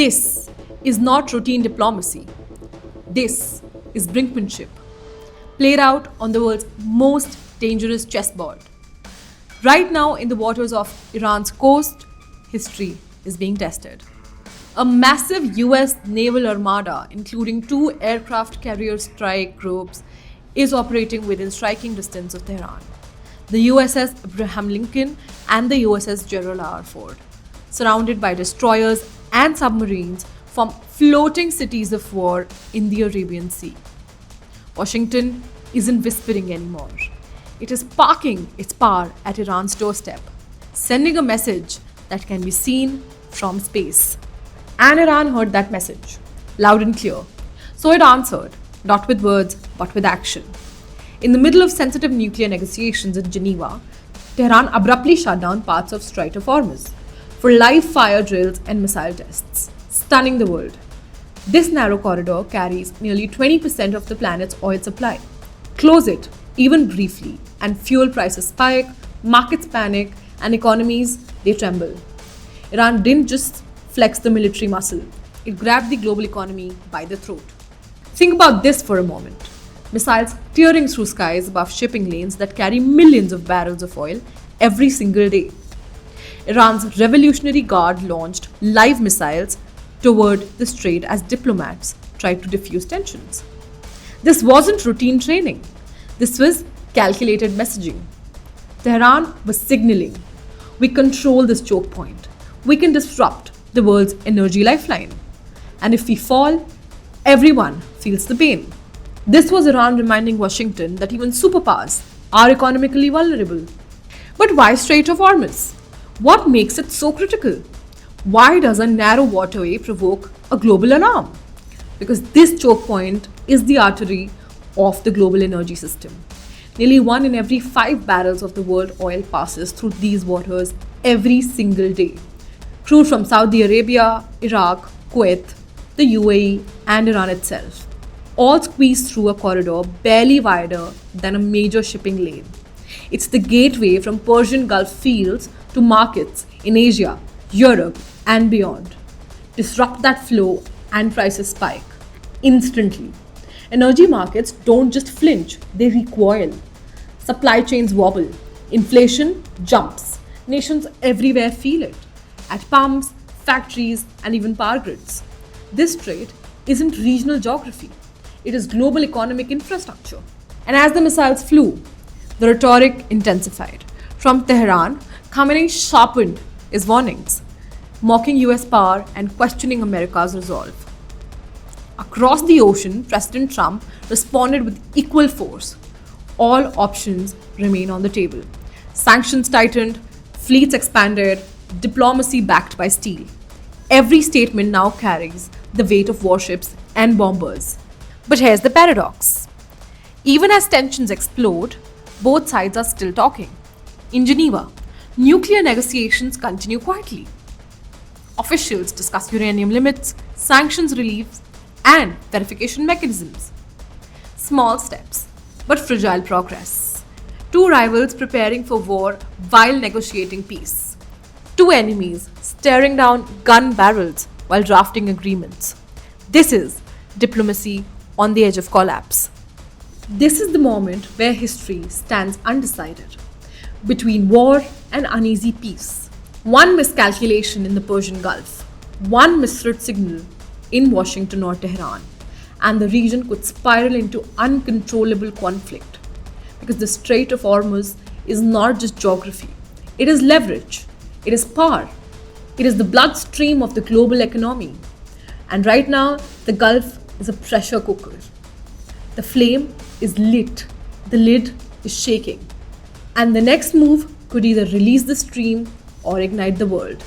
This is not routine diplomacy. This is brinkmanship, played out on the world's most dangerous chessboard. Right now, in the waters of Iran's coast, history is being tested. A massive US naval armada, including 2 aircraft carrier strike groups, is operating within striking distance of Tehran. The USS Abraham Lincoln and the USS Gerald R. Ford, surrounded by destroyers and submarines from floating cities of war in the Arabian Sea. Washington isn't whispering anymore. It is parking its power at Iran's doorstep, sending a message that can be seen from space. And Iran heard that message, loud and clear. So it answered, not with words, but with action. In the middle of sensitive nuclear negotiations in Geneva, Tehran abruptly shut down parts of Strait of Hormuz for live fire drills and missile tests, stunning the world. This narrow corridor carries nearly 20% of the planet's oil supply. Close it, even briefly, and fuel prices spike, markets panic, and economies, they tremble. Iran didn't just flex the military muscle, it grabbed the global economy by the throat. Think about this for a moment. Missiles tearing through skies above shipping lanes that carry millions of barrels of oil every single day. Iran's Revolutionary Guard launched live missiles toward the strait as diplomats tried to diffuse tensions. This wasn't routine training. This was calculated messaging. Tehran was signaling, we control this choke point. We can disrupt the world's energy lifeline. And if we fall, everyone feels the pain. This was Iran reminding Washington that even superpowers are economically vulnerable. But why Strait of Hormuz? What makes it so critical? Why does a narrow waterway provoke a global alarm? Because this choke point is the artery of the global energy system. Nearly 1 in every 5 barrels of the world oil passes through these waters every single day. Crude from Saudi Arabia, Iraq, Kuwait, the UAE, and Iran itself, all squeezed through a corridor barely wider than a major shipping lane. It's the gateway from Persian Gulf fields to markets in Asia, Europe, and beyond. Disrupt that flow and prices spike instantly. Energy markets don't just flinch, they recoil. Supply chains wobble. Inflation jumps. Nations everywhere feel it. At pumps, factories, and even power grids. This strait isn't regional geography. It is global economic infrastructure. And as the missiles flew, the rhetoric intensified. From Tehran, Khamenei sharpened his warnings, mocking US power and questioning America's resolve. Across the ocean, President Trump responded with equal force. All options remain on the table. Sanctions tightened, fleets expanded, diplomacy backed by steel. Every statement now carries the weight of warships and bombers. But here's the paradox. Even as tensions explode, both sides are still talking. In Geneva, nuclear negotiations continue quietly. Officials discuss uranium limits, sanctions reliefs, and verification mechanisms. Small steps, but fragile progress. 2 rivals preparing for war while negotiating peace. 2 enemies staring down gun barrels while drafting agreements. This is diplomacy on the edge of collapse. This is the moment where history stands undecided between war and uneasy peace. One miscalculation in the Persian Gulf, one misread signal in Washington or Tehran, and the region could spiral into uncontrollable conflict. Because the Strait of Hormuz is not just geography, it is leverage, it is power, it is the bloodstream of the global economy. And right now, the Gulf is a pressure cooker. The flame is lit, the lid is shaking, and the next move could either release the stream or ignite the world.